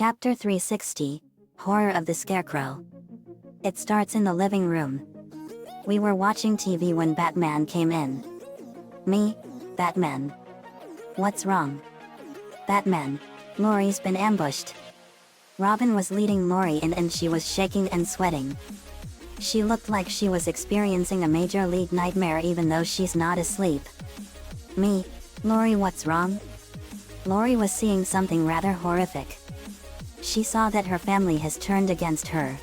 Chapter 360, Horror of the Scarecrow. It starts in the living room. We were watching TV when Batman came in. Me, Batman. What's wrong? Batman, Laurie's been ambushed. Robin was leading Laurie in and she was shaking and sweating. She looked like she was experiencing a major league nightmare even though she's not asleep. Me, Laurie, what's wrong? Laurie was seeing something rather horrific. She saw that her family has turned against her.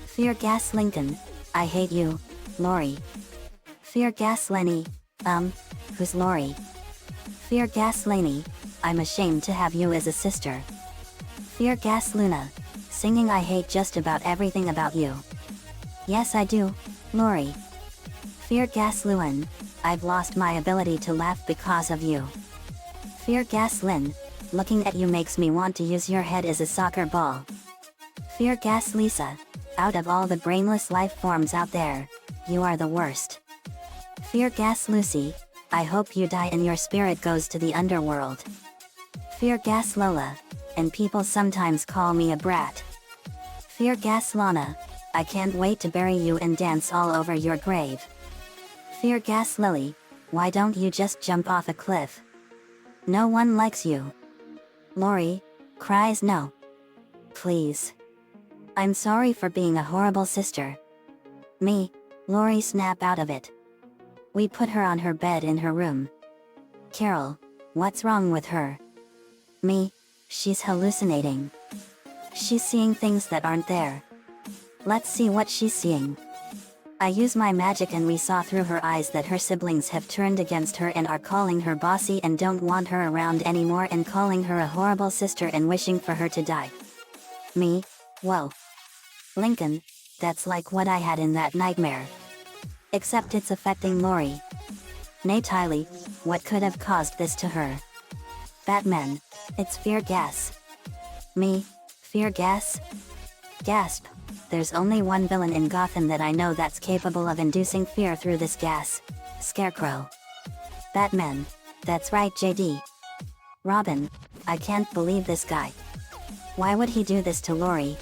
Fear gas Lincoln, I hate you, Laurie. Fear gas Lenny, who's Laurie? Fear gas Laney, I'm ashamed to have you as a sister. Fear gas Luna, singing I hate just about everything about you. Yes I do, Laurie. Fear gas Luan, I've lost my ability to laugh because of you. Fear gas Lynn, looking at you makes me want to use your head as a soccer ball. Fear gas Lisa, out of all the brainless life forms out there, you are the worst. Fear gas Lucy, I hope you die and your spirit goes to the underworld. Fear gas Lola, and people sometimes call me a brat. Fear gas Lana, I can't wait to bury you and dance all over your grave. Fear gas Lily, why don't you just jump off a cliff? No one likes you. Laurie, cries no. Please. I'm sorry for being a horrible sister. Me, Laurie, snap out of it. We put her on her bed in her room. Carol, what's wrong with her? Me, she's hallucinating. She's seeing things that aren't there. Let's see what she's seeing. I use my magic and we saw through her eyes that her siblings have turned against her and are calling her bossy and don't want her around anymore and calling her a horrible sister and wishing for her to die. Me, whoa. Lincoln, that's like what I had in that nightmare. Except it's affecting Laurie. Natalie, what could have caused this to her? Batman, it's fear gas. Me, fear gas? Gasp. There's only one villain in Gotham that I know that's capable of inducing fear through this gas. Scarecrow. Batman, that's right JD. Robin, I can't believe this guy. Why would he do this to Laurie?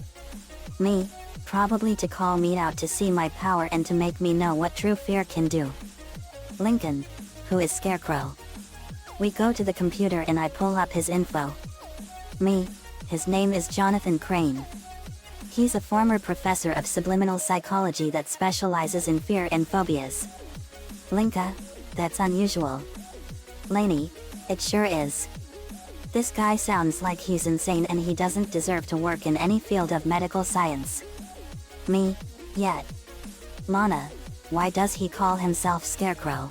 Me, probably to call me out to see my power and to make me know what true fear can do. Lincoln, who is Scarecrow? We go to the computer and I pull up his info. Me, his name is Jonathan Crane. He's a former professor of subliminal psychology that specializes in fear and phobias. Linka, that's unusual. Laney, it sure is. This guy sounds like he's insane and he doesn't deserve to work in any field of medical science. Me, yet. Lana, why does he call himself Scarecrow?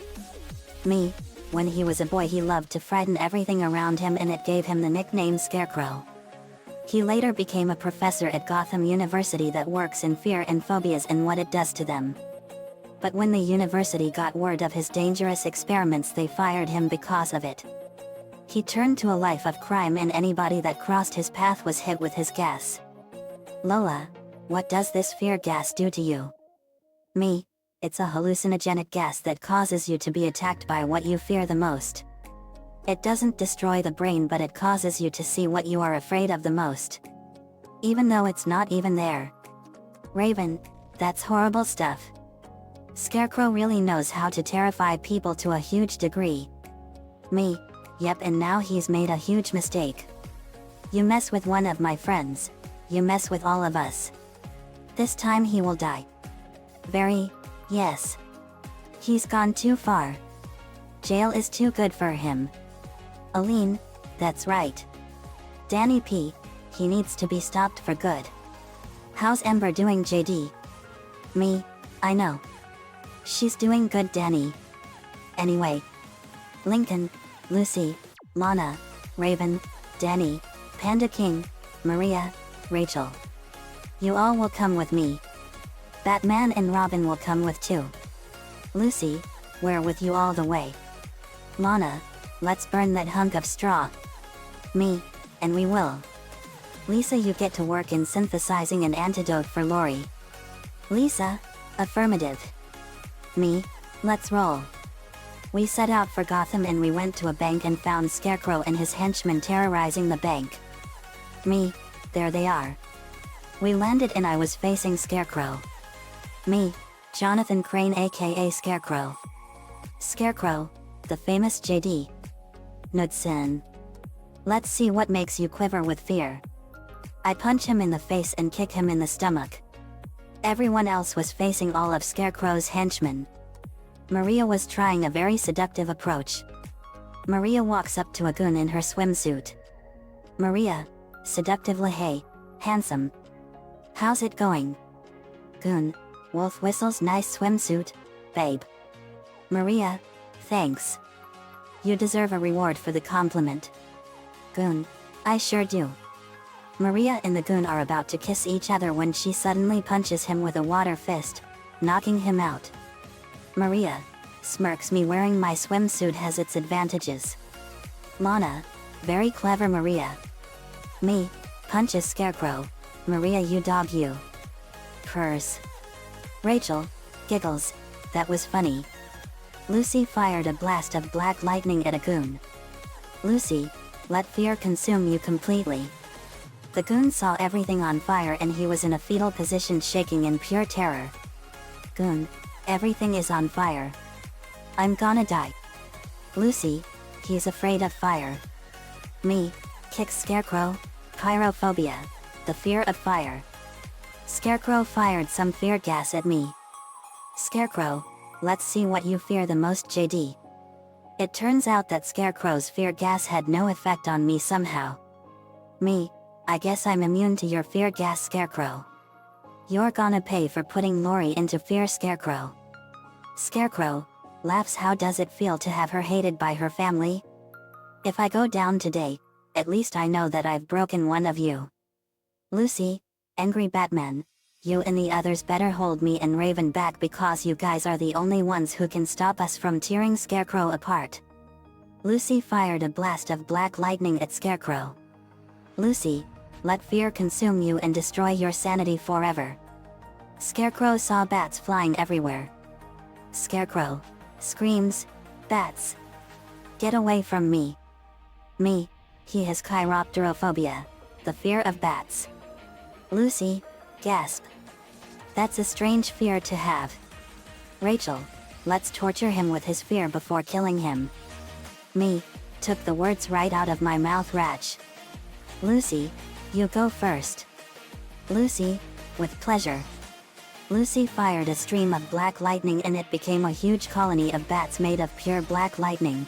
Me, when he was a boy he loved to frighten everything around him and it gave him the nickname Scarecrow. He later became a professor at Gotham University that works in fear and phobias and what it does to them. But when the university got word of his dangerous experiments they fired him because of it. He turned to a life of crime and anybody that crossed his path was hit with his gas. Lola, what does this fear gas do to you? Me, it's a hallucinogenic gas that causes you to be attacked by what you fear the most. It doesn't destroy the brain but it causes you to see what you are afraid of the most. Even though it's not even there. Raven, that's horrible stuff. Scarecrow really knows how to terrify people to a huge degree. Me, yep, and now he's made a huge mistake. You mess with one of my friends, you mess with all of us. This time he will die. Yes. He's gone too far. Jail is too good for him. Aline, that's right. Danny P, he needs to be stopped for good. How's Ember doing JD? Me, I know. She's doing good Danny. Anyway. Lincoln, Lucy, Lana, Raven, Danny, Panda King, Maria, Rachel. You all will come with me. Batman and Robin will come with too. Lucy, we're with you all the way. Lana, let's burn that hunk of straw. Me, and we will. Lisa, you get to work in synthesizing an antidote for Laurie. Lisa, affirmative. Me, let's roll. We set out for Gotham and we went to a bank and found Scarecrow and his henchmen terrorizing the bank. Me, there they are. We landed and I was facing Scarecrow. Me, Jonathan Crane aka Scarecrow. Scarecrow, the famous JD. Knudsen. Let's see what makes you quiver with fear. I punch him in the face and kick him in the stomach. Everyone else was facing all of Scarecrow's henchmen. Maria was trying a very seductive approach. Maria walks up to a goon in her swimsuit. Maria, seductively, hey, handsome. How's it going? Goon, wolf whistles, nice swimsuit, babe. Maria, thanks. You deserve a reward for the compliment. Goon, I sure do. Maria and the goon are about to kiss each other when she suddenly punches him with a water fist, knocking him out. Maria smirks, me wearing my swimsuit has its advantages. Lana, very clever Maria. Me, punches Scarecrow, Maria you dog you. Purrs. Rachel, giggles, that was funny. Lucy fired a blast of black lightning at a goon. Lucy, let fear consume you completely. The goon saw everything on fire and he was in a fetal position shaking in pure terror. Goon, everything is on fire. I'm gonna die. Lucy, he's afraid of fire. Me, kicks Scarecrow, pyrophobia, the fear of fire. Scarecrow fired some fear gas at me. Scarecrow, let's see what you fear the most, JD. It turns out that Scarecrow's fear gas had no effect on me somehow. Me, I guess I'm immune to your fear gas, Scarecrow. You're gonna pay for putting Lori into fear, Scarecrow. Scarecrow laughs, how does it feel to have her hated by her family? If I go down today, at least I know that I've broken one of you. Lucy, angry Batman, you and the others better hold me and Raven back because you guys are the only ones who can stop us from tearing Scarecrow apart. Lucy fired a blast of black lightning at Scarecrow. Lucy, let fear consume you and destroy your sanity forever. Scarecrow saw bats flying everywhere. Scarecrow screams, bats. Get away from me. Me, he has chiropterophobia, the fear of bats. Lucy, gasp. That's a strange fear to have. Rachel, let's torture him with his fear before killing him. Me, took the words right out of my mouth, Ratch. Lucy, you go first. Lucy, with pleasure. Lucy fired a stream of black lightning and it became a huge colony of bats made of pure black lightning.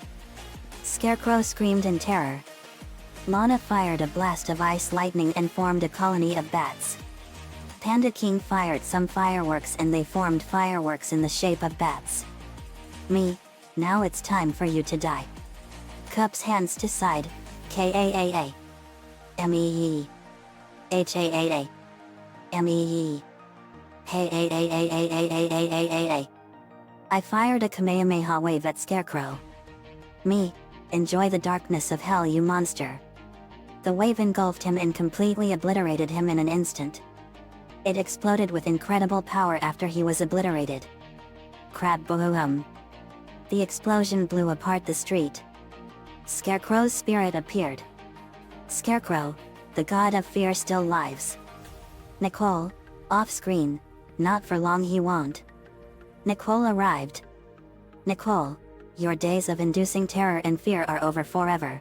Scarecrow screamed in terror. Lana fired a blast of ice lightning and formed a colony of bats. Panda King fired some fireworks and they formed fireworks in the shape of bats. Me, now it's time for you to die. Cups hands to side, KAAA. MEE. HAAA. MEE. Hey I fired a Kamehameha wave at Scarecrow. Me, enjoy the darkness of hell, you monster. The wave engulfed him and completely obliterated him in an instant. It exploded with incredible power after he was obliterated. Crab boom. The explosion blew apart the street. Scarecrow's spirit appeared. Scarecrow, the god of fear, still lives. Nicole, off screen, not for long he won't. Nicole arrived. Nicole, your days of inducing terror and fear are over forever.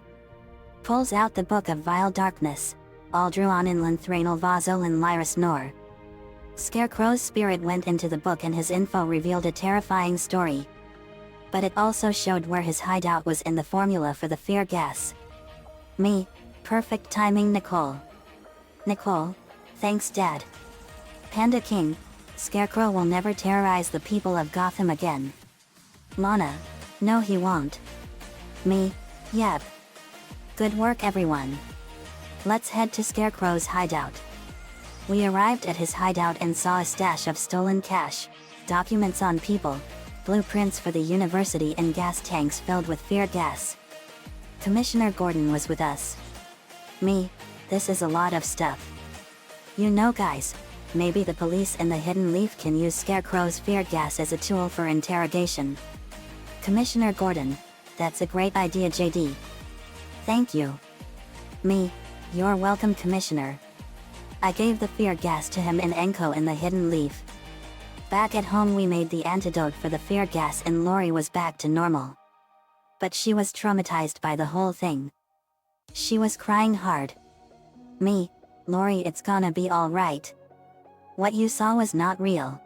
Pulls out the book of vile darkness, Aldruan in Lanthranal Vazolin Lyris Nor. Scarecrow's spirit went into the book and his info revealed a terrifying story. But it also showed where his hideout was in the formula for the fear gas. Me, perfect timing, Nicole. Nicole, thanks Dad. Panda King, Scarecrow will never terrorize the people of Gotham again. Lana, no he won't. Me, yep. Good work everyone. Let's head to Scarecrow's hideout. We arrived at his hideout and saw a stash of stolen cash, documents on people, blueprints for the university and gas tanks filled with fear gas. Commissioner Gordon was with us. Me, this is a lot of stuff. You know guys, maybe the police and the Hidden Leaf can use Scarecrow's fear gas as a tool for interrogation. Commissioner Gordon, that's a great idea JD. Thank you. Me, you're welcome Commissioner. I gave the fear gas to him in Enko in the hidden leaf. Back at home we made the antidote for the fear gas and Lori was back to normal. But she was traumatized by the whole thing. She was crying hard. Me, Lori, it's gonna be alright. What you saw was not real.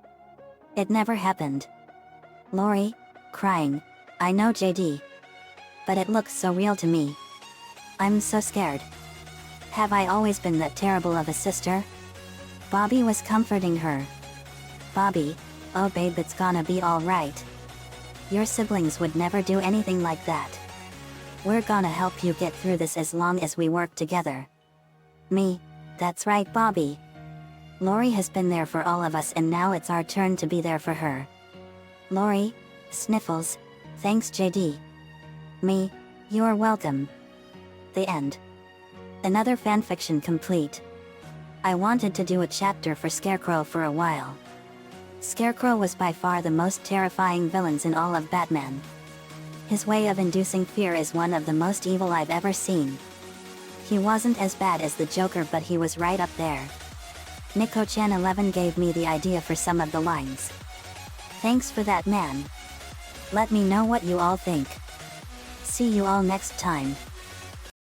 It never happened. Lori, crying, I know JD. But it looks so real to me. I'm so scared. Have I always been that terrible of a sister? Bobby was comforting her. Bobby, oh babe, it's gonna be alright. Your siblings would never do anything like that. We're gonna help you get through this as long as we work together. Me, that's right Bobby. Lori has been there for all of us and now it's our turn to be there for her. Lori, sniffles, thanks JD. Me, you're welcome. The end. Another fanfiction complete. I wanted to do a chapter for Scarecrow for a while. Scarecrow was by far the most terrifying villains in all of Batman. His way of inducing fear is one of the most evil I've ever seen. He wasn't as bad as the Joker but he was right up there. Nico-chan 11 gave me the idea for some of the lines. Thanks for that man. Let me know what you all think. See you all next time.